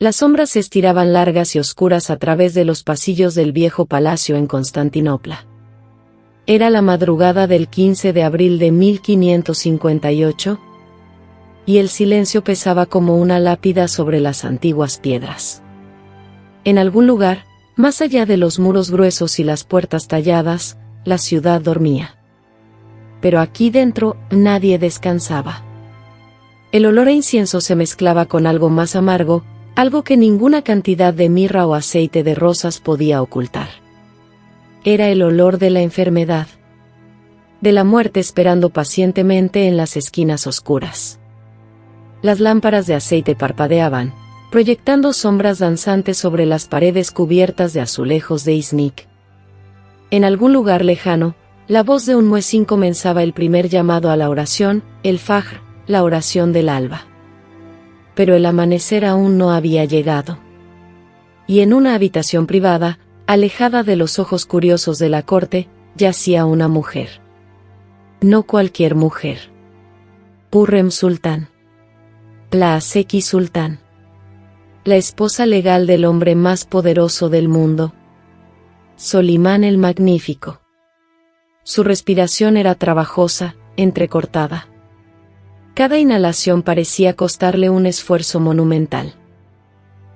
Las sombras se estiraban largas y oscuras a través de los pasillos del viejo palacio en Constantinopla. Era la madrugada del 15 de abril de 1558, y el silencio pesaba como una lápida sobre las antiguas piedras. En algún lugar, más allá de los muros gruesos y las puertas talladas, la ciudad dormía. Pero aquí dentro, nadie descansaba. El olor a incienso se mezclaba con algo más amargo, algo que ninguna cantidad de mirra o aceite de rosas podía ocultar. Era el olor de la enfermedad, de la muerte esperando pacientemente en las esquinas oscuras. Las lámparas de aceite parpadeaban, proyectando sombras danzantes sobre las paredes cubiertas de azulejos de iznik. En algún lugar lejano, la voz de un muezín comenzaba el primer llamado a la oración, el fajr, la oración del alba. Pero el amanecer aún no había llegado. Y en una habitación privada, alejada de los ojos curiosos de la corte, yacía una mujer. No cualquier mujer. Hürrem Sultán. La Aseki Sultán. La esposa legal del hombre más poderoso del mundo. Solimán el Magnífico. Su respiración era trabajosa, entrecortada. Cada inhalación parecía costarle un esfuerzo monumental.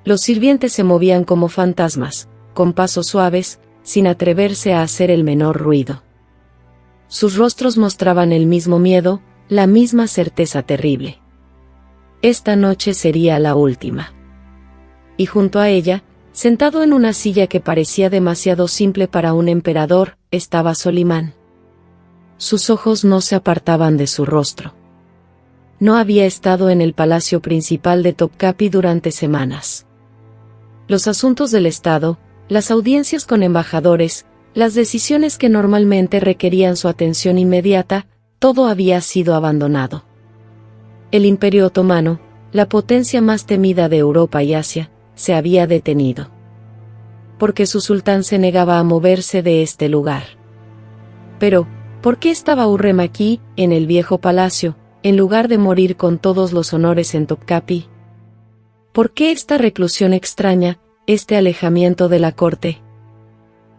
Los sirvientes se movían como fantasmas, con pasos suaves, sin atreverse a hacer el menor ruido. Sus rostros mostraban el mismo miedo, la misma certeza terrible. Esta noche sería la última. Y junto a ella, sentado en una silla que parecía demasiado simple para un emperador, estaba Solimán. Sus ojos no se apartaban de su rostro. No había estado en el palacio principal de Topkapi durante semanas. Los asuntos del Estado, las audiencias con embajadores, las decisiones que normalmente requerían su atención inmediata, todo había sido abandonado. El Imperio Otomano, la potencia más temida de Europa y Asia, se había detenido. Porque su sultán se negaba a moverse de este lugar. Pero, ¿por qué estaba Hürrem aquí, en el viejo palacio, en lugar de morir con todos los honores en Topkapi? ¿Por qué esta reclusión extraña, este alejamiento de la corte?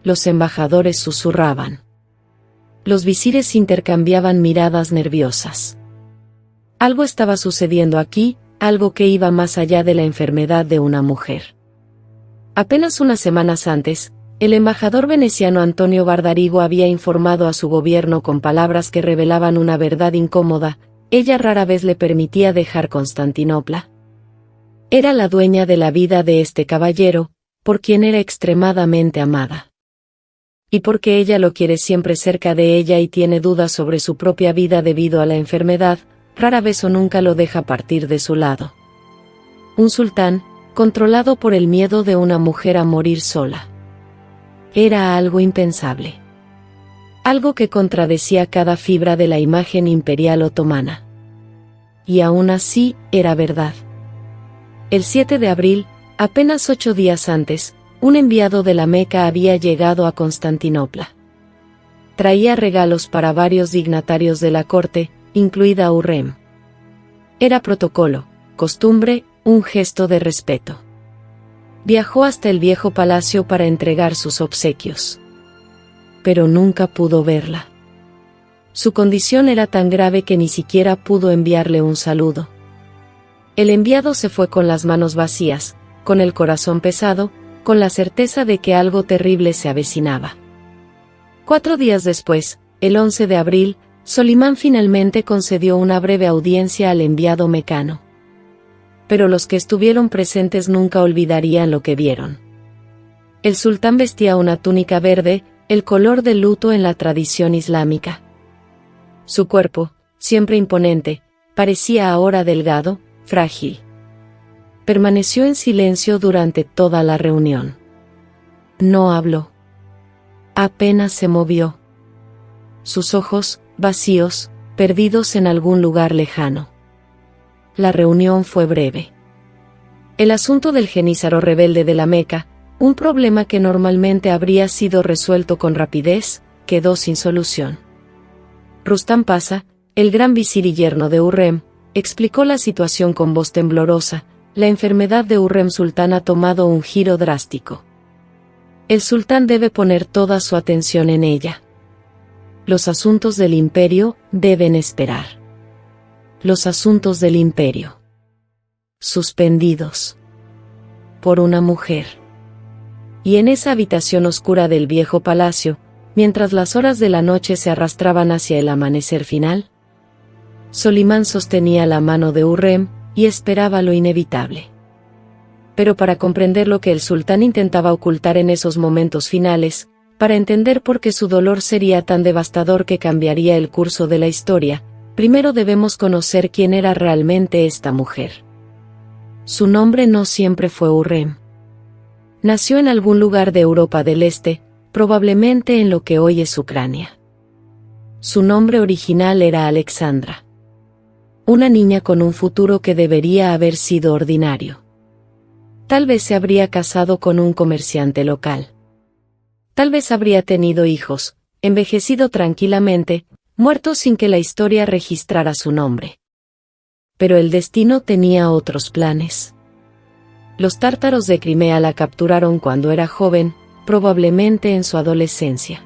Los embajadores susurraban. Los visires intercambiaban miradas nerviosas. Algo estaba sucediendo aquí, algo que iba más allá de la enfermedad de una mujer. Apenas unas semanas antes, el embajador veneciano Antonio Bardarigo había informado a su gobierno con palabras que revelaban una verdad incómoda: ella rara vez le permitía dejar Constantinopla. Era la dueña de la vida de este caballero, por quien era extremadamente amada. Y porque ella lo quiere siempre cerca de ella y tiene dudas sobre su propia vida debido a la enfermedad, rara vez o nunca lo deja partir de su lado. Un sultán, controlado por el miedo de una mujer a morir sola. Era algo impensable. Algo que contradecía cada fibra de la imagen imperial otomana. Y aún así, era verdad. El 7 de abril, apenas 8 días antes, un enviado de la Meca había llegado a Constantinopla. Traía regalos para varios dignatarios de la corte, incluida Hürrem. Era protocolo, costumbre, un gesto de respeto. Viajó hasta el viejo palacio para entregar sus obsequios. Pero nunca pudo verla. Su condición era tan grave que ni siquiera pudo enviarle un saludo. El enviado se fue con las manos vacías, con el corazón pesado, con la certeza de que algo terrible se avecinaba. 4 días después, el 11 de abril, Solimán finalmente concedió una breve audiencia al enviado mecano. Pero los que estuvieron presentes nunca olvidarían lo que vieron. El sultán vestía una túnica verde, el color del luto en la tradición islámica. Su cuerpo, siempre imponente, parecía ahora delgado, frágil. Permaneció en silencio durante toda la reunión. No habló. Apenas se movió. Sus ojos, vacíos, perdidos en algún lugar lejano. La reunión fue breve. El asunto del jenízaro rebelde de la Meca, un problema que normalmente habría sido resuelto con rapidez, quedó sin solución. Rustam Pasha, el gran visir y yerno de Hürrem, explicó la situación con voz temblorosa, la enfermedad de Hurrem Sultán ha tomado un giro drástico. El sultán debe poner toda su atención en ella. Los asuntos del imperio deben esperar. Los asuntos del imperio. Suspendidos. Por una mujer. Y en esa habitación oscura del viejo palacio, mientras las horas de la noche se arrastraban hacia el amanecer final, Solimán sostenía la mano de Hurrem y esperaba lo inevitable. Pero para comprender lo que el sultán intentaba ocultar en esos momentos finales, para entender por qué su dolor sería tan devastador que cambiaría el curso de la historia, primero debemos conocer quién era realmente esta mujer. Su nombre no siempre fue Hurrem. Nació en algún lugar de Europa del Este, probablemente en lo que hoy es Ucrania. Su nombre original era Alexandra. Una niña con un futuro que debería haber sido ordinario. Tal vez se habría casado con un comerciante local. Tal vez habría tenido hijos, envejecido tranquilamente, muerto sin que la historia registrara su nombre. Pero el destino tenía otros planes. Los tártaros de Crimea la capturaron cuando era joven, probablemente en su adolescencia.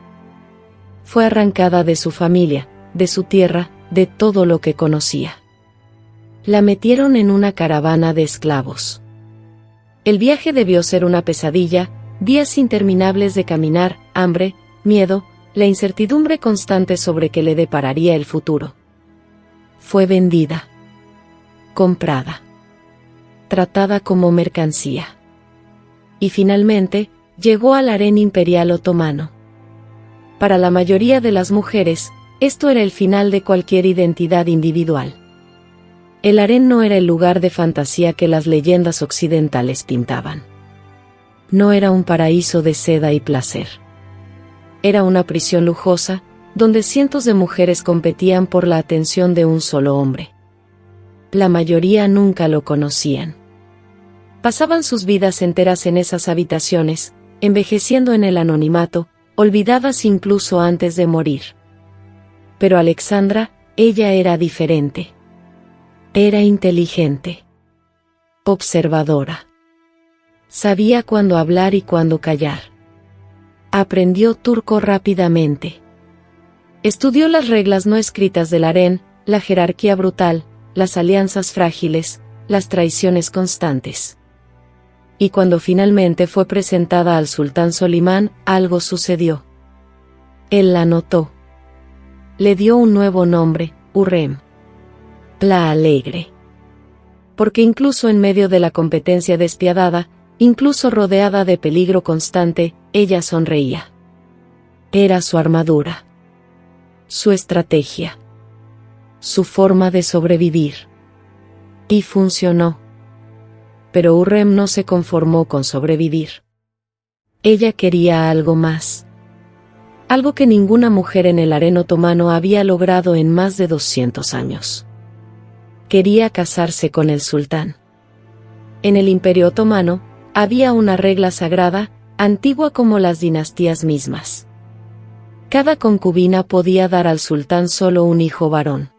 Fue arrancada de su familia, de su tierra, de todo lo que conocía. La metieron en una caravana de esclavos. El viaje debió ser una pesadilla, días interminables de caminar, hambre, miedo, la incertidumbre constante sobre qué le depararía el futuro. Fue vendida. Comprada. Tratada como mercancía. Y finalmente, llegó al harén imperial otomano. Para la mayoría de las mujeres, esto era el final de cualquier identidad individual. El harén no era el lugar de fantasía que las leyendas occidentales pintaban. No era un paraíso de seda y placer. Era una prisión lujosa, donde cientos de mujeres competían por la atención de un solo hombre. La mayoría nunca lo conocían. Pasaban sus vidas enteras en esas habitaciones, envejeciendo en el anonimato, olvidadas incluso antes de morir. Pero Alexandra, ella era diferente. Era inteligente. Observadora. Sabía cuándo hablar y cuándo callar. Aprendió turco rápidamente. Estudió las reglas no escritas del harén, la jerarquía brutal, las alianzas frágiles, las traiciones constantes. Y cuando finalmente fue presentada al sultán Solimán, algo sucedió. Él la notó. Le dio un nuevo nombre, Hurrem. La alegre. Porque incluso en medio de la competencia despiadada, incluso rodeada de peligro constante, ella sonreía. Era su armadura. Su estrategia. Su forma de sobrevivir. Y funcionó. Pero Hurrem no se conformó con sobrevivir. Ella quería algo más. Algo que ninguna mujer en el harén otomano había logrado en más de 200 años. Quería casarse con el sultán. En el Imperio Otomano, había una regla sagrada, antigua como las dinastías mismas. Cada concubina podía dar al sultán solo un hijo varón.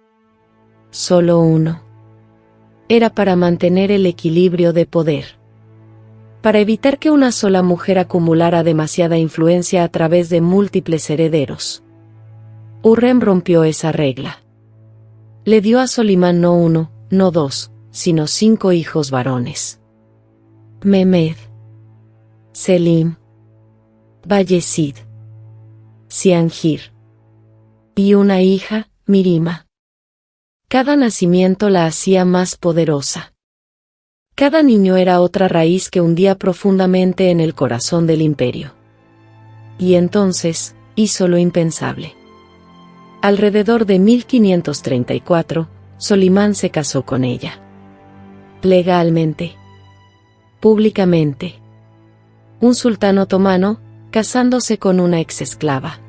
Solo uno. Era para mantener el equilibrio de poder. Para evitar que una sola mujer acumulara demasiada influencia a través de múltiples herederos. Hurrem rompió esa regla. Le dio a Solimán no uno, no dos, sino 5 hijos varones. Mehmed, Selim, Bayezid, Ciangir. Y una hija, Mirima. Cada nacimiento la hacía más poderosa. Cada niño era otra raíz que hundía profundamente en el corazón del imperio. Y entonces, hizo lo impensable. Alrededor de 1534, Solimán se casó con ella. Legalmente. Públicamente. Un sultán otomano, casándose con una exesclava.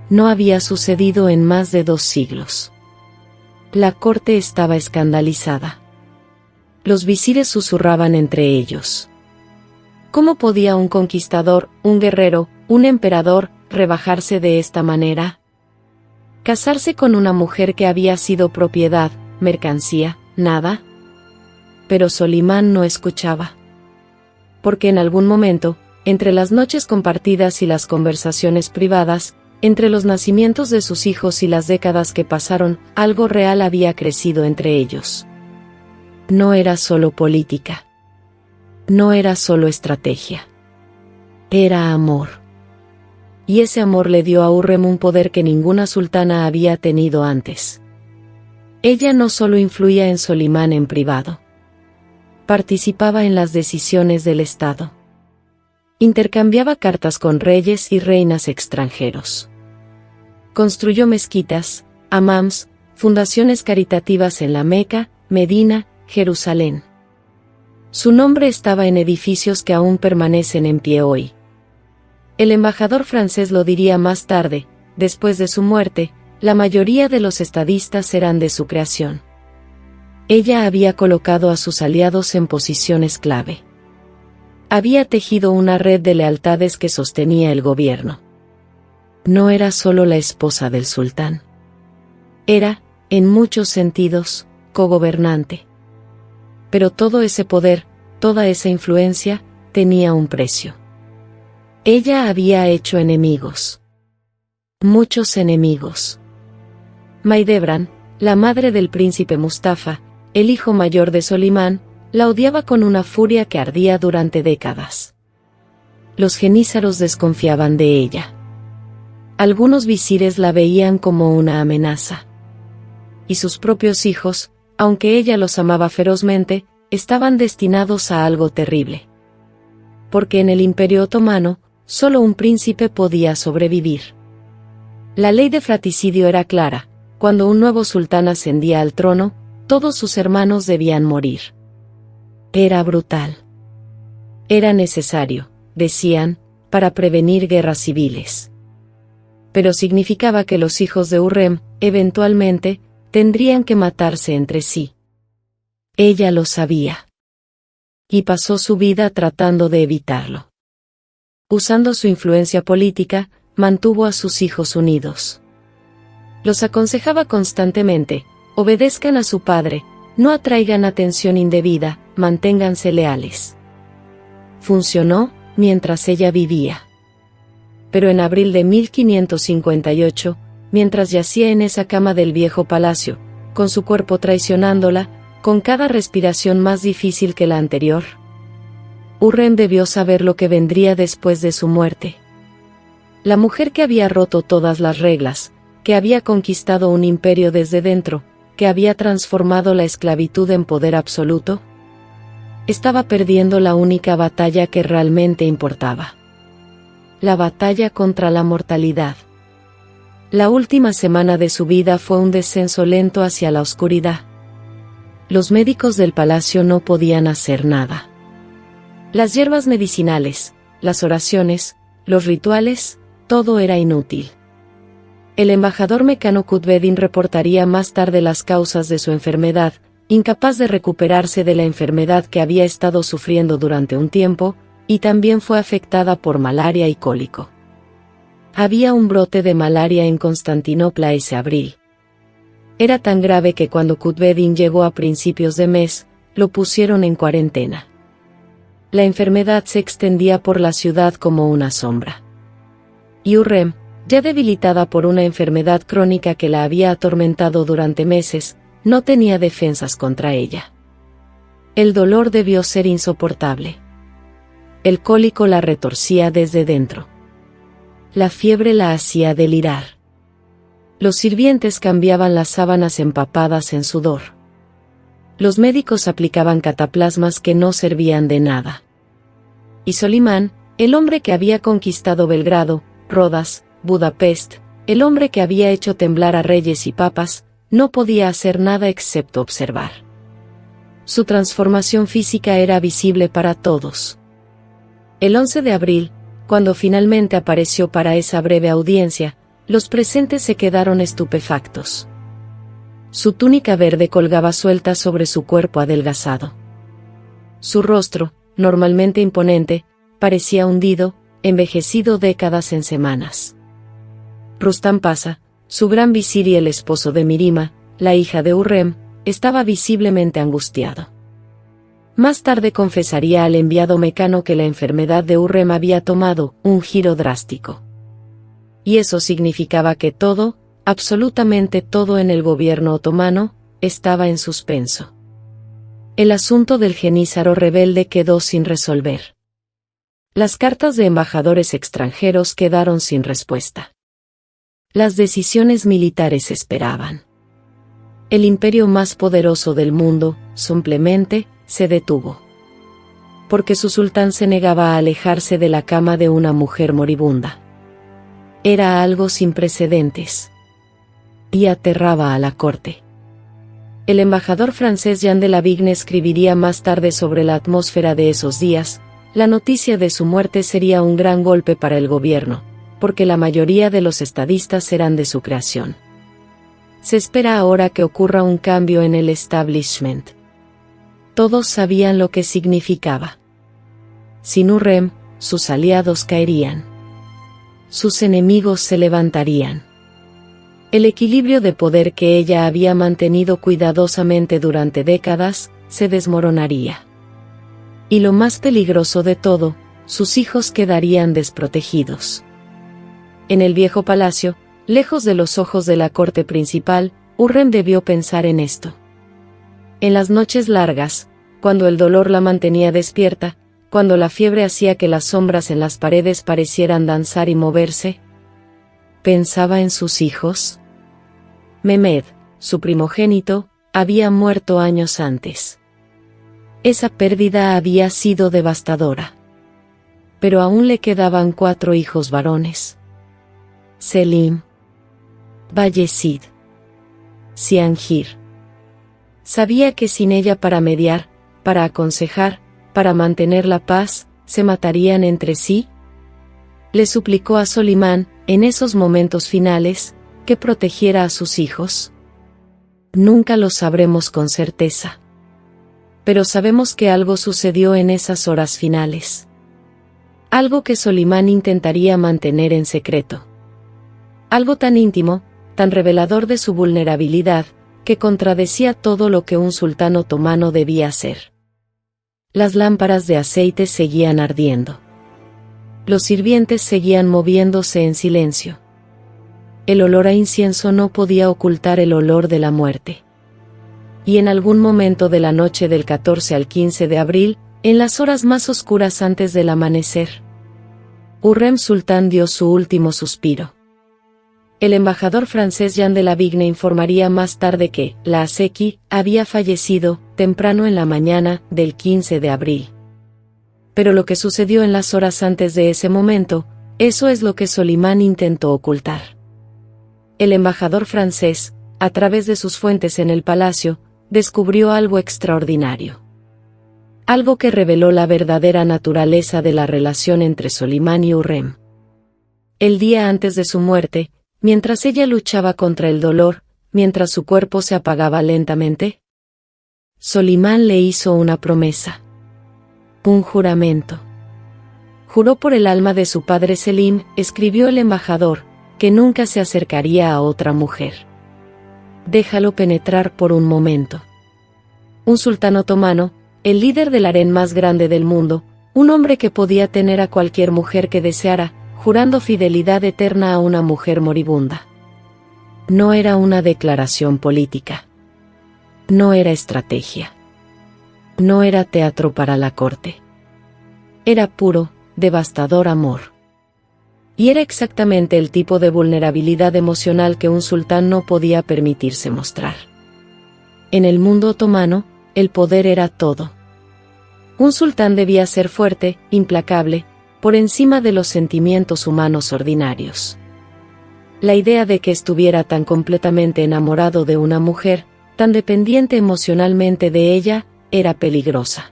No había sucedido en más de 2 siglos. La corte estaba escandalizada. Los visires susurraban entre ellos. ¿Cómo podía un conquistador, un guerrero, un emperador, rebajarse de esta manera? Casarse con una mujer que había sido propiedad, mercancía, nada. pero Solimán no escuchaba. Porque en algún momento, entre las noches compartidas y las conversaciones privadas, entre los nacimientos de sus hijos y las décadas que pasaron, algo real había crecido entre ellos. No era solo política. No era solo estrategia. Era amor. Y ese amor le dio a Hurrem un poder que ninguna sultana había tenido antes. Ella no solo influía en Solimán en privado. Participaba en las decisiones del Estado. Intercambiaba cartas con reyes y reinas extranjeros. Construyó mezquitas, hamams, fundaciones caritativas en la Meca, Medina, Jerusalén. Su nombre estaba en edificios que aún permanecen en pie hoy. El embajador francés lo diría más tarde, después de su muerte, la mayoría de los estadistas eran de su creación. Ella había colocado a sus aliados en posiciones clave. Había tejido una red de lealtades que sostenía el gobierno. No era solo la esposa del sultán. Era, en muchos sentidos, cogobernante. Pero todo ese poder, toda esa influencia, tenía un precio. Ella había hecho enemigos. Muchos enemigos. Mahidevran, la madre del príncipe Mustafa, el hijo mayor de Solimán, la odiaba con una furia que ardía durante décadas. Los genízaros desconfiaban de ella. Algunos visires la veían como una amenaza. Y sus propios hijos, aunque ella los amaba ferozmente, estaban destinados a algo terrible. Porque en el Imperio Otomano, solo un príncipe podía sobrevivir. La ley de fratricidio era clara: cuando un nuevo sultán ascendía al trono, todos sus hermanos debían morir. Era brutal. Era necesario, decían, para prevenir guerras civiles. Pero significaba que los hijos de Hurrem, eventualmente, tendrían que matarse entre sí. Ella lo sabía. Y pasó su vida tratando de evitarlo. Usando su influencia política, mantuvo a sus hijos unidos. Los aconsejaba constantemente: obedezcan a su padre, no atraigan atención indebida, manténganse leales. Funcionó, mientras ella vivía. Pero en abril de 1558, mientras yacía en esa cama del viejo palacio, con su cuerpo traicionándola, con cada respiración más difícil que la anterior, Hurrem debió saber lo que vendría después de su muerte. La mujer que había roto todas las reglas, que había conquistado un imperio desde dentro, que había transformado la esclavitud en poder absoluto, estaba perdiendo la única batalla que realmente importaba. La batalla contra la mortalidad. La última semana de su vida fue un descenso lento hacia la oscuridad. Los médicos del palacio no podían hacer nada. Las hierbas medicinales, las oraciones, los rituales, todo era inútil. El embajador mecano Kutbedin reportaría más tarde las causas de su enfermedad: incapaz de recuperarse de la enfermedad que había estado sufriendo durante un tiempo, y también fue afectada por malaria y cólico. Había un brote de malaria en Constantinopla ese abril. Era tan grave que cuando Kutbedin llegó a principios de mes, lo pusieron en cuarentena. La enfermedad se extendía por la ciudad como una sombra. Y Hurrem, ya debilitada por una enfermedad crónica que la había atormentado durante meses, no tenía defensas contra ella. El dolor debió ser insoportable. El cólico la retorcía desde dentro. La fiebre la hacía delirar. Los sirvientes cambiaban las sábanas empapadas en sudor. Los médicos aplicaban cataplasmas que no servían de nada. Y Solimán, el hombre que había conquistado Belgrado, Rodas, Budapest, el hombre que había hecho temblar a reyes y papas, no podía hacer nada excepto observar. Su transformación física era visible para todos. El 11 de abril, cuando finalmente apareció para esa breve audiencia, los presentes se quedaron estupefactos. Su túnica verde colgaba suelta sobre su cuerpo adelgazado. Su rostro, normalmente imponente, parecía hundido, envejecido décadas en semanas. Rustam Pasa, su gran visir y el esposo de Mirima, la hija de Hurrem, estaba visiblemente angustiado. Más tarde confesaría al enviado Mecano que la enfermedad de Hurrem había tomado un giro drástico. Y eso significaba que todo, absolutamente todo en el gobierno otomano, estaba en suspenso. El asunto del jenízaro rebelde quedó sin resolver. Las cartas de embajadores extranjeros quedaron sin respuesta. Las decisiones militares esperaban. El imperio más poderoso del mundo, simplemente, se detuvo. Porque su sultán se negaba a alejarse de la cama de una mujer moribunda. Era algo sin precedentes. Y aterraba a la corte. El embajador francés Jean de Lavigne escribiría más tarde sobre la atmósfera de esos días: la noticia de su muerte sería un gran golpe para el gobierno, porque la mayoría de los estadistas eran de su creación. Se espera ahora que ocurra un cambio en el establishment. Todos sabían lo que significaba. Sin Hurrem, sus aliados caerían. Sus enemigos se levantarían. El equilibrio de poder que ella había mantenido cuidadosamente durante décadas, se desmoronaría. Y lo más peligroso de todo, sus hijos quedarían desprotegidos. En el viejo palacio, lejos de los ojos de la corte principal, Hurrem debió pensar en esto. En las noches largas, cuando el dolor la mantenía despierta, cuando la fiebre hacía que las sombras en las paredes parecieran danzar y moverse, ¿pensaba en sus hijos? Mehmed, su primogénito, había muerto años antes. Esa pérdida había sido devastadora. Pero aún le quedaban 4 hijos varones. Selim, Bayezid, Siangir. Sabía que sin ella para mediar, para aconsejar, para mantener la paz, se matarían entre sí. Le suplicó a Solimán, en esos momentos finales, que protegiera a sus hijos. Nunca lo sabremos con certeza. Pero sabemos que algo sucedió en esas horas finales. Algo que Solimán intentaría mantener en secreto. Algo tan íntimo, tan revelador de su vulnerabilidad, que contradecía todo lo que un sultán otomano debía hacer. Las lámparas de aceite seguían ardiendo. Los sirvientes seguían moviéndose en silencio. El olor a incienso no podía ocultar el olor de la muerte. Y en algún momento de la noche del 14 al 15 de abril, en las horas más oscuras antes del amanecer, Hurrem Sultán dio su último suspiro. El embajador francés Jean de Lavigne informaría más tarde que la Aseki había fallecido temprano en la mañana del 15 de abril. Pero lo que sucedió en las horas antes de ese momento, eso es lo que Solimán intentó ocultar. El embajador francés, a través de sus fuentes en el palacio, descubrió algo extraordinario. Algo que reveló la verdadera naturaleza de la relación entre Solimán y Hurrem. El día antes de su muerte, mientras ella luchaba contra el dolor, mientras su cuerpo se apagaba lentamente, Solimán le hizo una promesa. Un juramento. Juró por el alma de su padre Selim, escribió el embajador, que nunca se acercaría a otra mujer. Déjalo penetrar por un momento. Un sultán otomano, el líder del harén más grande del mundo, un hombre que podía tener a cualquier mujer que deseara, jurando fidelidad eterna a una mujer moribunda. No era una declaración política. No era estrategia. No era teatro para la corte. Era puro, devastador amor. Y era exactamente el tipo de vulnerabilidad emocional que un sultán no podía permitirse mostrar. En el mundo otomano, el poder era todo. Un sultán debía ser fuerte, implacable, por encima de los sentimientos humanos ordinarios. La idea de que estuviera tan completamente enamorado de una mujer, tan dependiente emocionalmente de ella, era peligrosa.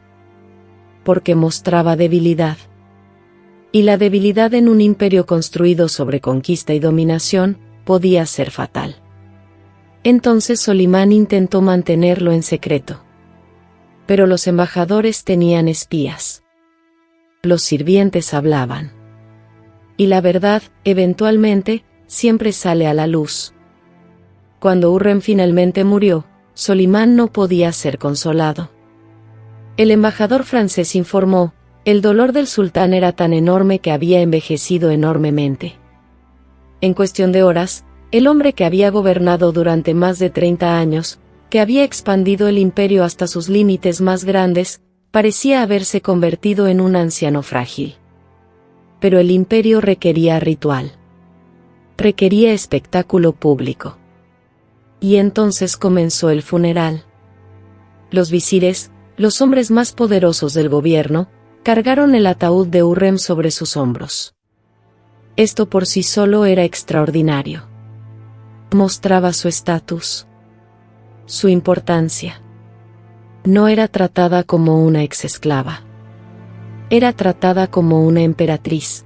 Porque mostraba debilidad. Y la debilidad en un imperio construido sobre conquista y dominación, podía ser fatal. Entonces Solimán intentó mantenerlo en secreto. Pero los embajadores tenían espías. Los sirvientes hablaban. Y la verdad, eventualmente, siempre sale a la luz. Cuando Hurrem finalmente murió, Solimán no podía ser consolado. El embajador francés informó, el dolor del sultán era tan enorme que había envejecido enormemente. En cuestión de horas, el hombre que había gobernado durante más de 30 años, que había expandido el imperio hasta sus límites más grandes, parecía haberse convertido en un anciano frágil. Pero el imperio requería ritual. Requería espectáculo público. Y entonces comenzó el funeral. Los visires, los hombres más poderosos del gobierno, cargaron el ataúd de Hurrem sobre sus hombros. Esto por sí solo era extraordinario. Mostraba su estatus, su importancia. No era tratada como una exesclava. Era tratada como una emperatriz.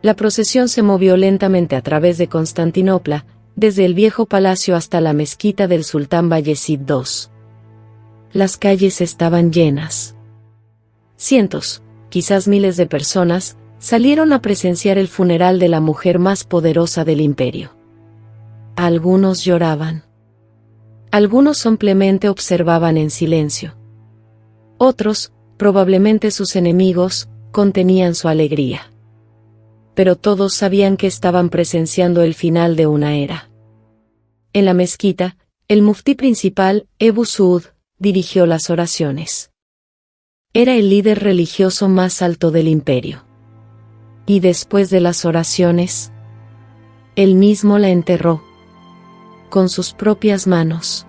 La procesión se movió lentamente a través de Constantinopla, desde el viejo palacio hasta la mezquita del sultán Bayezid II. Las calles estaban llenas. Cientos, quizás miles de personas, salieron a presenciar el funeral de la mujer más poderosa del imperio. Algunos lloraban. Algunos simplemente observaban en silencio. Otros, probablemente sus enemigos, contenían su alegría. Pero todos sabían que estaban presenciando el final de una era. En la mezquita, el muftí principal, Ebu Suud, dirigió las oraciones. Era el líder religioso más alto del imperio. Y después de las oraciones, él mismo la enterró. Con sus propias manos.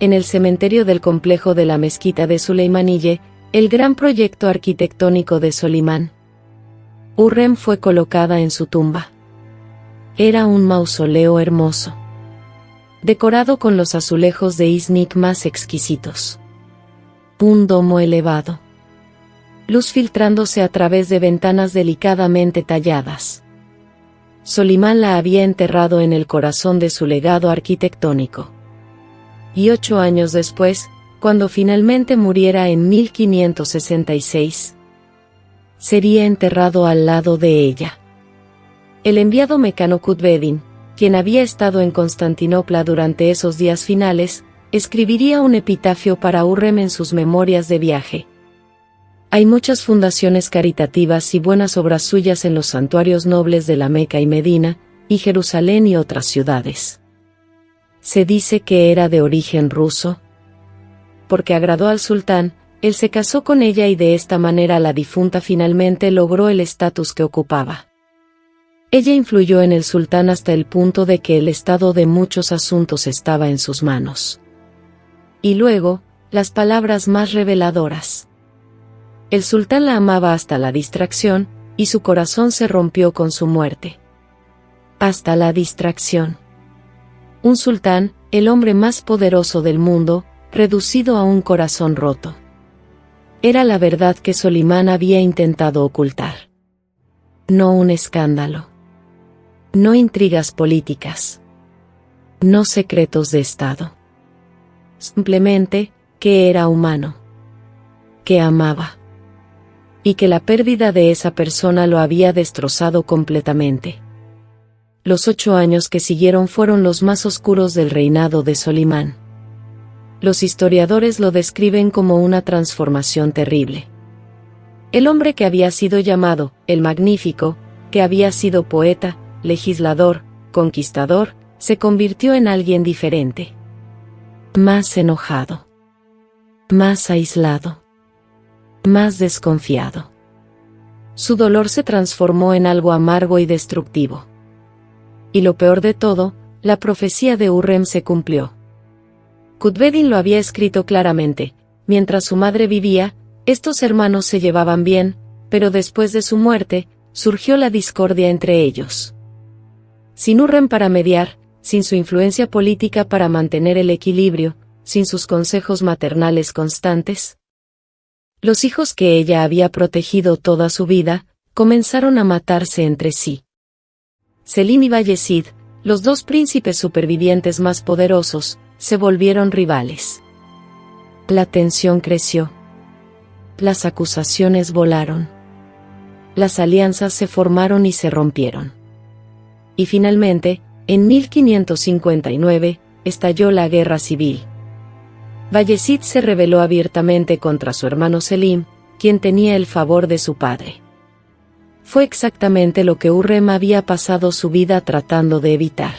En el cementerio del complejo de la mezquita de Suleimaniyye, el gran proyecto arquitectónico de Solimán, Hurrem fue colocada en su tumba. Era un mausoleo hermoso, decorado con los azulejos de Iznik más exquisitos. Un domo elevado. Luz filtrándose a través de ventanas delicadamente talladas. Solimán la había enterrado en el corazón de su legado arquitectónico. Y 8 años después, cuando finalmente muriera en 1566, sería enterrado al lado de ella. El enviado mecano Kutbedin, quien había estado en Constantinopla durante esos días finales, escribiría un epitafio para Hurrem en sus memorias de viaje. Hay muchas fundaciones caritativas y buenas obras suyas en los santuarios nobles de la Meca y Medina, y Jerusalén y otras ciudades. Se dice que era de origen ruso. Porque agradó al sultán, él se casó con ella y de esta manera la difunta finalmente logró el estatus que ocupaba. Ella influyó en el sultán hasta el punto de que el estado de muchos asuntos estaba en sus manos. Y luego, las palabras más reveladoras. El sultán la amaba hasta la distracción, y su corazón se rompió con su muerte. Hasta la distracción. Un sultán, el hombre más poderoso del mundo, reducido a un corazón roto. Era la verdad que Solimán había intentado ocultar. No un escándalo. No intrigas políticas. No secretos de Estado. Simplemente, que era humano. Que amaba. Y que la pérdida de esa persona lo había destrozado completamente. Los 8 años que siguieron fueron los más oscuros del reinado de Solimán. Los historiadores lo describen como una transformación terrible. El hombre que había sido llamado el Magnífico, que había sido poeta, legislador, conquistador, se convirtió en alguien diferente. Más enojado. Más aislado. Más desconfiado. Su dolor se transformó en algo amargo y destructivo. Y lo peor de todo, la profecía de Hurrem se cumplió. Kutbedin lo había escrito claramente: mientras su madre vivía, estos hermanos se llevaban bien, pero después de su muerte, surgió la discordia entre ellos. Sin Hurrem para mediar, sin su influencia política para mantener el equilibrio, sin sus consejos maternales constantes, los hijos que ella había protegido toda su vida, comenzaron a matarse entre sí. Selim y Bayezid, los 2 príncipes supervivientes más poderosos, se volvieron rivales. La tensión creció. Las acusaciones volaron. Las alianzas se formaron y se rompieron. Y finalmente, en 1559, estalló la guerra civil. Bayezid se rebeló abiertamente contra su hermano Selim, quien tenía el favor de su padre. Fue exactamente lo que Hurrem había pasado su vida tratando de evitar.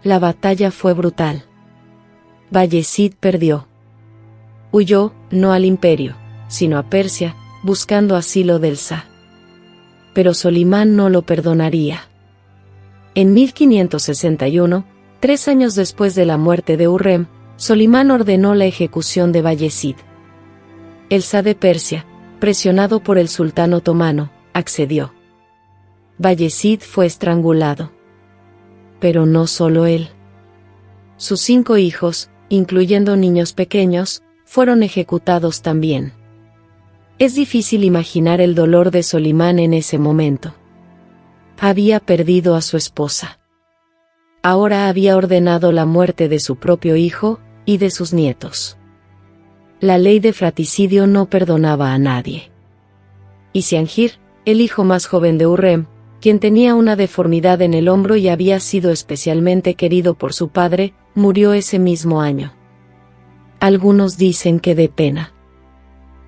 La batalla fue brutal. Bayezid perdió. Huyó, no al imperio, sino a Persia, buscando asilo del Shah. Pero Solimán no lo perdonaría. En 1561, 3 años después de la muerte de Hurrem, Solimán ordenó la ejecución de Bayezid. El Shah de Persia, presionado por el sultán otomano, accedió. Bayezid fue estrangulado. Pero no solo él. Sus 5 hijos, incluyendo niños pequeños, fueron ejecutados también. Es difícil imaginar el dolor de Solimán en ese momento. Había perdido a su esposa. Ahora había ordenado la muerte de su propio hijo y de sus nietos. La ley de fratricidio no perdonaba a nadie. Y Ziangir, el hijo más joven de Hurrem, quien tenía una deformidad en el hombro y había sido especialmente querido por su padre, murió ese mismo año. Algunos dicen que de pena.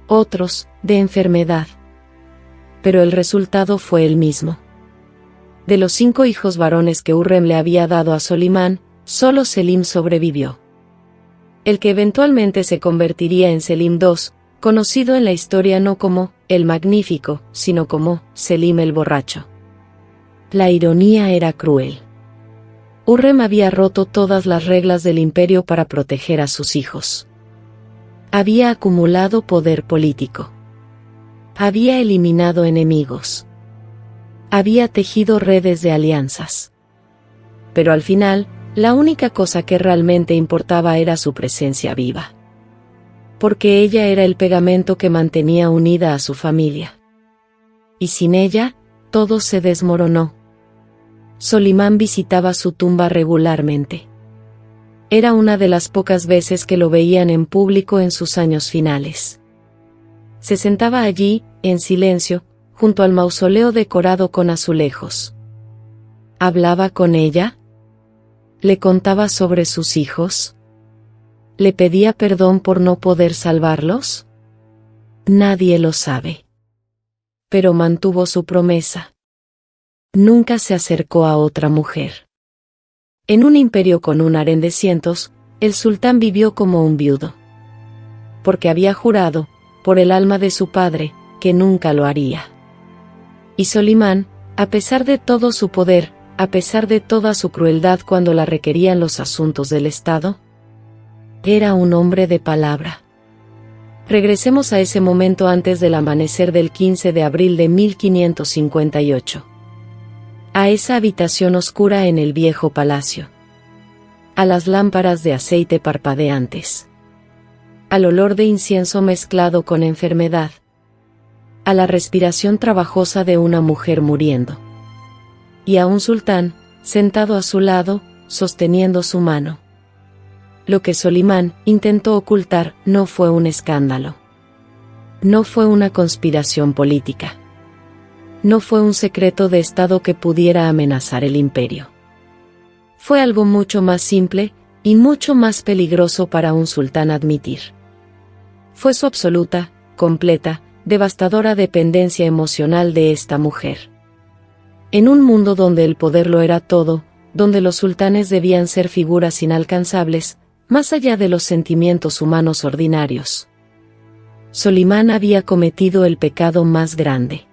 Otros, de enfermedad. Pero el resultado fue el mismo. De los 5 hijos varones que Hurrem le había dado a Solimán, solo Selim sobrevivió. El que eventualmente se convertiría en Selim II, conocido en la historia no como el Magnífico, sino como Selim el Borracho. La ironía era cruel. Hurrem había roto todas las reglas del imperio para proteger a sus hijos. Había acumulado poder político. Había eliminado enemigos. Había tejido redes de alianzas. Pero al final, la única cosa que realmente importaba era su presencia viva. Porque ella era el pegamento que mantenía unida a su familia. Y sin ella, todo se desmoronó. Solimán visitaba su tumba regularmente. Era una de las pocas veces que lo veían en público en sus años finales. Se sentaba allí, en silencio, junto al mausoleo decorado con azulejos. ¿Hablaba con ella? ¿Le contaba sobre sus hijos? ¿Le pedía perdón por no poder salvarlos? Nadie lo sabe. Pero mantuvo su promesa. Nunca se acercó a otra mujer. En un imperio con un harén de cientos, el sultán vivió como un viudo. Porque había jurado, por el alma de su padre, que nunca lo haría. Y Solimán, a pesar de todo su poder, a pesar de toda su crueldad cuando la requerían los asuntos del Estado, era un hombre de palabra. Regresemos a ese momento antes del amanecer del 15 de abril de 1558. A esa habitación oscura en el viejo palacio. A las lámparas de aceite parpadeantes. Al olor de incienso mezclado con enfermedad. A la respiración trabajosa de una mujer muriendo. Y a un sultán, sentado a su lado, sosteniendo su mano. Lo que Solimán intentó ocultar no fue un escándalo. No fue una conspiración política. No fue un secreto de Estado que pudiera amenazar el imperio. Fue algo mucho más simple, y mucho más peligroso para un sultán admitir. Fue su absoluta, completa, devastadora dependencia emocional de esta mujer. En un mundo donde el poder lo era todo, donde los sultanes debían ser figuras inalcanzables, más allá de los sentimientos humanos ordinarios. Solimán había cometido el pecado más grande.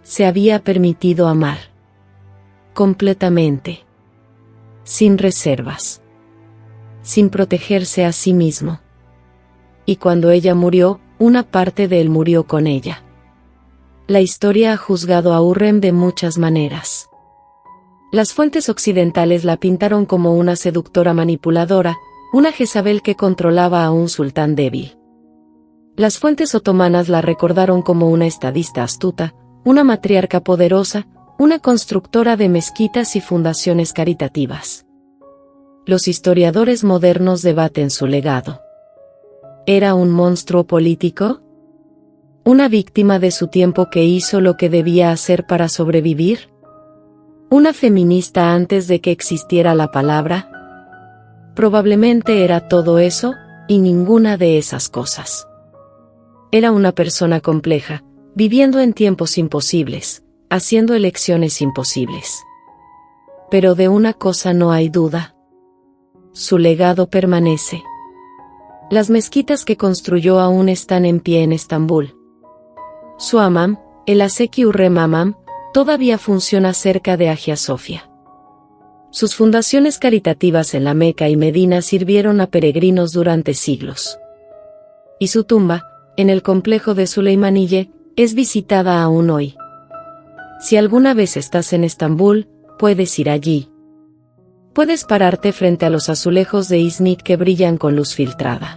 Se había permitido amar. Completamente. Sin reservas. Sin protegerse a sí mismo. Y cuando ella murió, una parte de él murió con ella. La historia ha juzgado a Hurrem de muchas maneras. Las fuentes occidentales la pintaron como una seductora manipuladora, una Jezabel que controlaba a un sultán débil. Las fuentes otomanas la recordaron como una estadista astuta, una matriarca poderosa, una constructora de mezquitas y fundaciones caritativas. Los historiadores modernos debaten su legado. ¿Era un monstruo político? ¿Una víctima de su tiempo que hizo lo que debía hacer para sobrevivir? ¿Una feminista antes de que existiera la palabra? Probablemente era todo eso, y ninguna de esas cosas. Era una persona compleja, viviendo en tiempos imposibles, haciendo elecciones imposibles. Pero de una cosa no hay duda. Su legado permanece. Las mezquitas que construyó aún están en pie en Estambul. Su hammam, el Azeki-ur-Rehman Hammam, todavía funciona cerca de Hagia Sofia. Sus fundaciones caritativas en la Meca y Medina sirvieron a peregrinos durante siglos. Y su tumba, en el complejo de Süleymaniyye, es visitada aún hoy. Si alguna vez estás en Estambul, puedes ir allí. Puedes pararte frente a los azulejos de İznik que brillan con luz filtrada.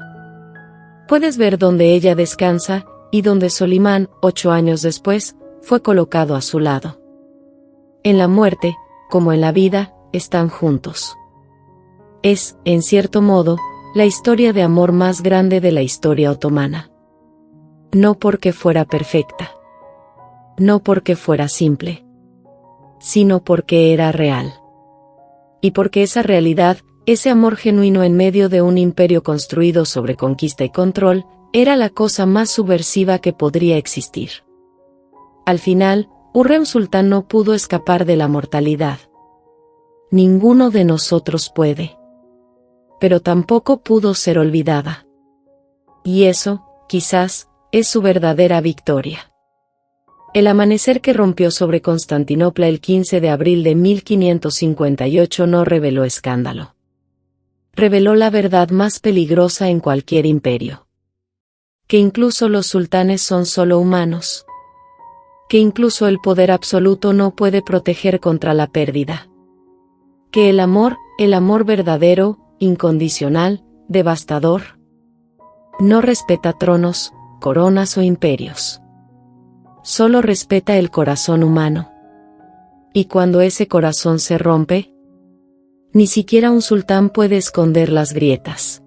Puedes ver dónde ella descansa, y donde Solimán, 8 años después, fue colocado a su lado. En la muerte, como en la vida, están juntos. Es, en cierto modo, la historia de amor más grande de la historia otomana. No porque fuera perfecta. No porque fuera simple. Sino porque era real. Y porque esa realidad, ese amor genuino en medio de un imperio construido sobre conquista y control, era la cosa más subversiva que podría existir. Al final, Hürrem Sultán no pudo escapar de la mortalidad. Ninguno de nosotros puede. Pero tampoco pudo ser olvidada. Y eso, quizás, es su verdadera victoria. El amanecer que rompió sobre Constantinopla el 15 de abril de 1558 no reveló escándalo. Reveló la verdad más peligrosa en cualquier imperio. Que incluso los sultanes son solo humanos. Que incluso el poder absoluto no puede proteger contra la pérdida. Que el amor verdadero, incondicional, devastador, no respeta tronos, coronas o imperios. Solo respeta el corazón humano. Y cuando ese corazón se rompe, ni siquiera un sultán puede esconder las grietas.